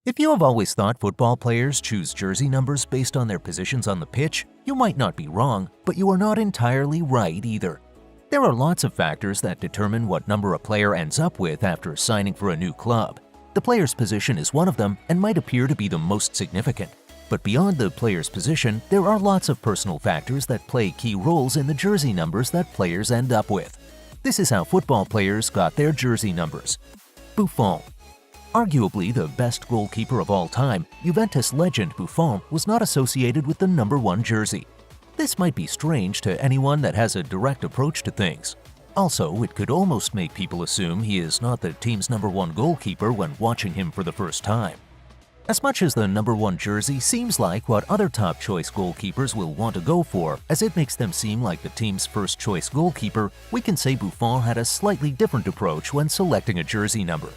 If you have always thought football players choose jersey numbers based on their positions on the pitch, you might not be wrong, but you are not entirely right either. There are lots of factors that determine what number a player ends up with after signing for a new club. The player's position is one of them and might appear to be the most significant. But beyond the player's position, there are lots of personal factors that play key roles in the jersey numbers that players end up with. This is how football players got their jersey numbers. Buffon. Arguably the best goalkeeper of all time, Juventus legend Buffon was not associated with the number 1 jersey. This might be strange to anyone that has a direct approach to things. Also, it could almost make people assume he is not the team's number 1 goalkeeper when watching him for the first time. As much as the number 1 jersey seems like what other top choice goalkeepers will want to go for, as it makes them seem like the team's first choice goalkeeper, we can say Buffon had a slightly different approach when selecting a jersey number.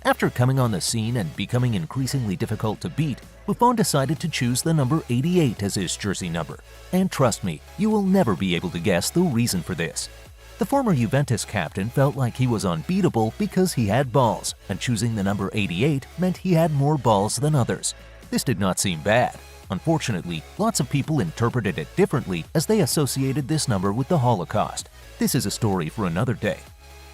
After coming on the scene and becoming increasingly difficult to beat, Buffon decided to choose the number 88 as his jersey number. And trust me, you will never be able to guess the reason for this. The former Juventus captain felt like he was unbeatable because he had balls, and choosing the number 88 meant he had more balls than others. This did not seem bad. Unfortunately, lots of people interpreted it differently as they associated this number with the Holocaust. This is a story for another day.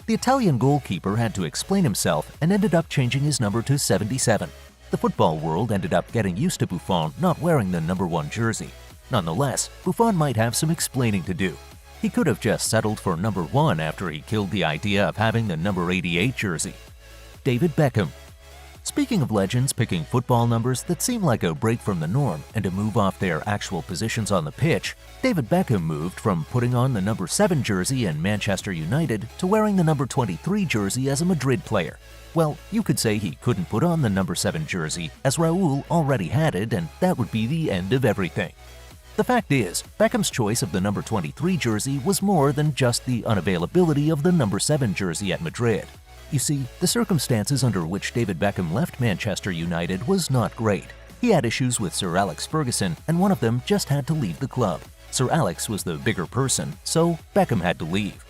The Italian goalkeeper had to explain himself and ended up changing his number to 77. The football world ended up getting used to Buffon not wearing the number 1 jersey. Nonetheless, Buffon might have some explaining to do. He could have just settled for number 1 after he killed the idea of having the number 88 jersey. David Beckham. Speaking of legends picking football numbers that seem like a break from the norm and a move off their actual positions on the pitch, David Beckham moved from putting on the number 7 jersey in Manchester United to wearing the number 23 jersey as a Madrid player. Well, you could say he couldn't put on the number 7 jersey as Raul already had it, and that would be the end of everything. The fact is, Beckham's choice of the number 23 jersey was more than just the unavailability of the number 7 jersey at Madrid. You see, the circumstances under which David Beckham left Manchester United was not great. He had issues with Sir Alex Ferguson, and one of them just had to leave the club. Sir Alex was the bigger person, so Beckham had to leave.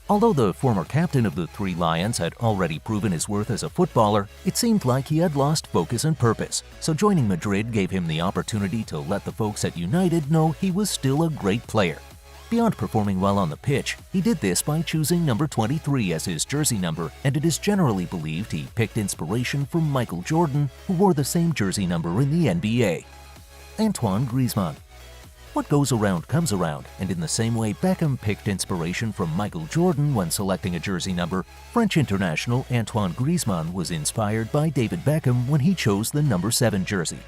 Although the former captain of the Three Lions had already proven his worth as a footballer, it seemed like he had lost focus and purpose, so joining Madrid gave him the opportunity to let the folks at United know he was still a great player. Beyond performing well on the pitch, he did this by choosing number 23 as his jersey number, and it is generally believed he picked inspiration from Michael Jordan, who wore the same jersey number in the NBA. Antoine Griezmann. What goes around comes around, and in the same way Beckham picked inspiration from Michael Jordan when selecting a jersey number, French international Antoine Griezmann was inspired by David Beckham when he chose the number 7 jersey.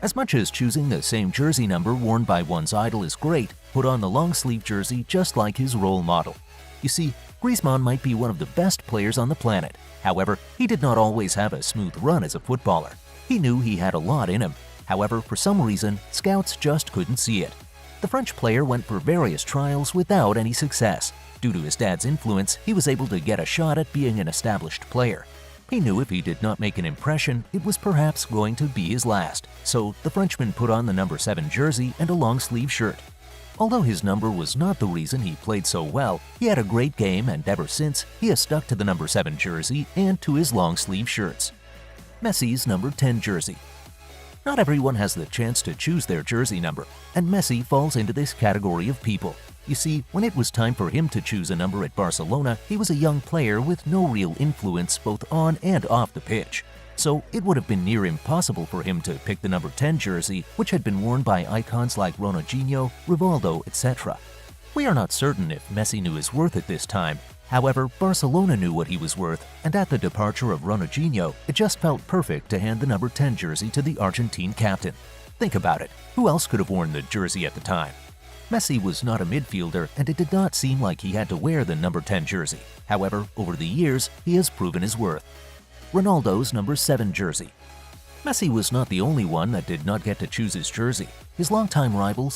As much as choosing the same jersey number worn by one's idol is great, put on the long-sleeve jersey just like his role model. You see, Griezmann might be one of the best players on the planet. However, he did not always have a smooth run as a footballer. He knew he had a lot in him. However, for some reason, scouts just couldn't see it. The French player went for various trials without any success. Due to his dad's influence, he was able to get a shot at being an established player. He knew if he did not make an impression, it was perhaps going to be his last, so the Frenchman put on the number 7 jersey and a long-sleeve shirt. Although his number was not the reason he played so well, he had a great game, and ever since, he has stuck to the number 7 jersey and to his long-sleeve shirts. Messi's number 10 jersey. Not everyone has the chance to choose their jersey number, and Messi falls into this category of people. You see, when it was time for him to choose a number at Barcelona, he was a young player with no real influence both on and off the pitch. So it would have been near impossible for him to pick the number 10 jersey, which had been worn by icons like Ronaldinho, Rivaldo, etc. We are not certain if Messi knew his worth at this time. However, Barcelona knew what he was worth, and at the departure of Ronaldinho, it just felt perfect to hand the number 10 jersey to the Argentine captain. Think about it, who else could have worn the jersey at the time? Messi was not a midfielder, and it did not seem like he had to wear the number 10 jersey. However, over the years, he has proven his worth. Ronaldo's number 7 jersey. Messi was not the only one that did not get to choose his jersey. His longtime rival,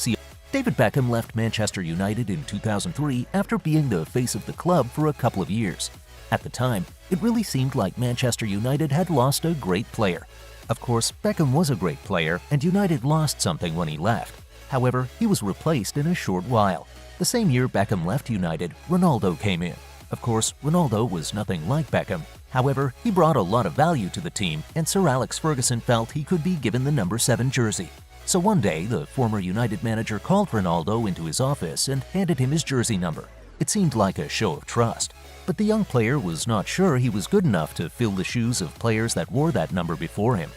David Beckham, left Manchester United in 2003 after being the face of the club for a couple of years. At the time, it really seemed like Manchester United had lost a great player. Of course, Beckham was a great player, and United lost something when he left. However, he was replaced in a short while. The same year Beckham left United, Ronaldo came in. Of course, Ronaldo was nothing like Beckham. However, he brought a lot of value to the team, and Sir Alex Ferguson felt he could be given the number 7 jersey. So one day, the former United manager called Ronaldo into his office and handed him his jersey number. It seemed like a show of trust, but the young player was not sure he was good enough to fill the shoes of players that wore that number before him.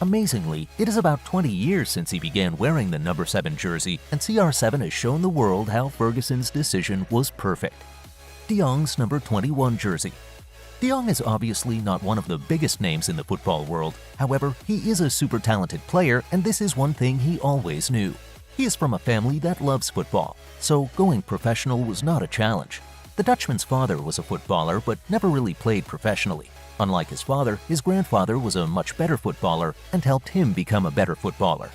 Amazingly, it is about 20 years since he began wearing the number 7 jersey, and CR7 has shown the world how Ferguson's decision was perfect. De Jong's number 21 jersey. De Jong is obviously not one of the biggest names in the football world. However, he is a super talented player, and this is one thing he always knew. He is from a family that loves football, so going professional was not a challenge. The Dutchman's father was a footballer but never really played professionally. Unlike his father, his grandfather was a much better footballer and helped him become a better footballer.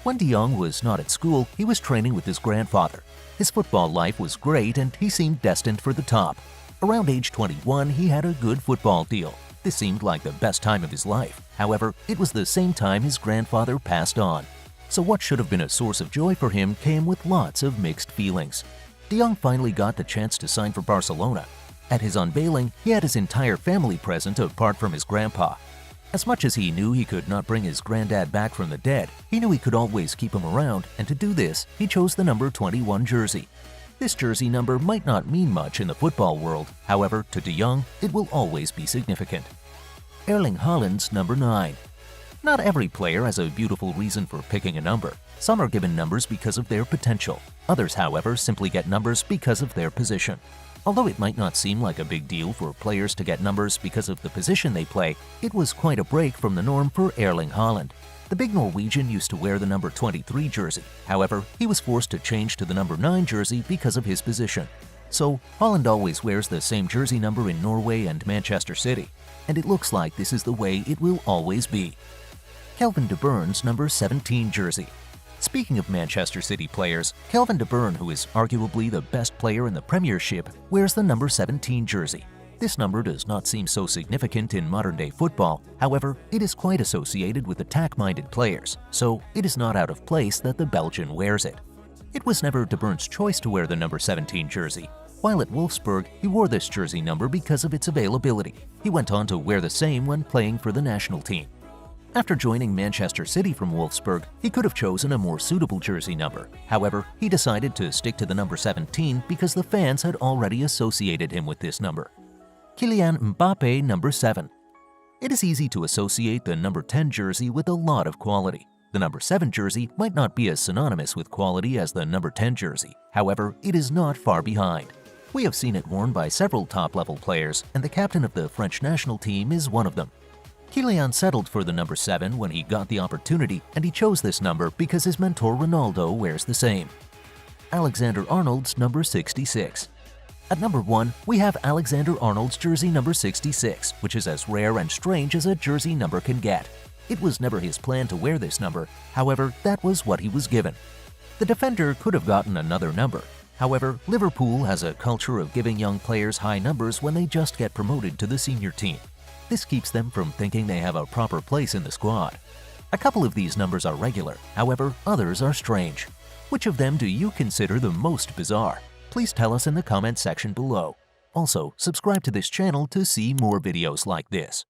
When De Jong was not at school, he was training with his grandfather. His football life was great and he seemed destined for the top. Around age 21, he had a good football deal. This seemed like the best time of his life. However, it was the same time his grandfather passed on. So what should have been a source of joy for him came with lots of mixed feelings. De Jong finally got the chance to sign for Barcelona. At his unveiling, he had his entire family present apart from his grandpa. As much as he knew he could not bring his granddad back from the dead, he knew he could always keep him around, and to do this, he chose the number 21 jersey. This jersey number might not mean much in the football world, however, to De Jong, it will always be significant. Erling Haaland's number 9. Not every player has a beautiful reason for picking a number. Some are given numbers because of their potential. Others, however, simply get numbers because of their position. Although it might not seem like a big deal for players to get numbers because of the position they play, it was quite a break from the norm for Erling Haaland. The big Norwegian used to wear the number 23 jersey. However, he was forced to change to the number 9 jersey because of his position. So, Haaland always wears the same jersey number in Norway and Manchester City, and it looks like this is the way it will always be. Kevin De Bruyne's number 17 jersey. Speaking of Manchester City players, Kevin De Bruyne, who is arguably the best player in the Premiership, wears the number 17 jersey. This number does not seem so significant in modern-day football. However, it is quite associated with attack-minded players, so it is not out of place that the Belgian wears it. It was never De Bruyne's choice to wear the number 17 jersey. While at Wolfsburg, he wore this jersey number because of its availability. He went on to wear the same when playing for the national team. After joining Manchester City from Wolfsburg, he could have chosen a more suitable jersey number. However, he decided to stick to the number 17 because the fans had already associated him with this number. Kylian Mbappé number 7. It is easy to associate the number 10 jersey with a lot of quality. The number 7 jersey might not be as synonymous with quality as the number 10 jersey. However, it is not far behind. We have seen it worn by several top-level players, and the captain of the French national team is one of them. Kylian settled for the number 7 when he got the opportunity, and he chose this number because his mentor Ronaldo wears the same. Alexander-Arnold's number 66. At number 1, we have Alexander-Arnold's jersey number 66, which is as rare and strange as a jersey number can get. It was never his plan to wear this number, however, that was what he was given. The defender could have gotten another number. However, Liverpool has a culture of giving young players high numbers when they just get promoted to the senior team. This keeps them from thinking they have a proper place in the squad. A couple of these numbers are regular, however, others are strange. Which of them do you consider the most bizarre? Please tell us in the comment section below. Also, subscribe to this channel to see more videos like this.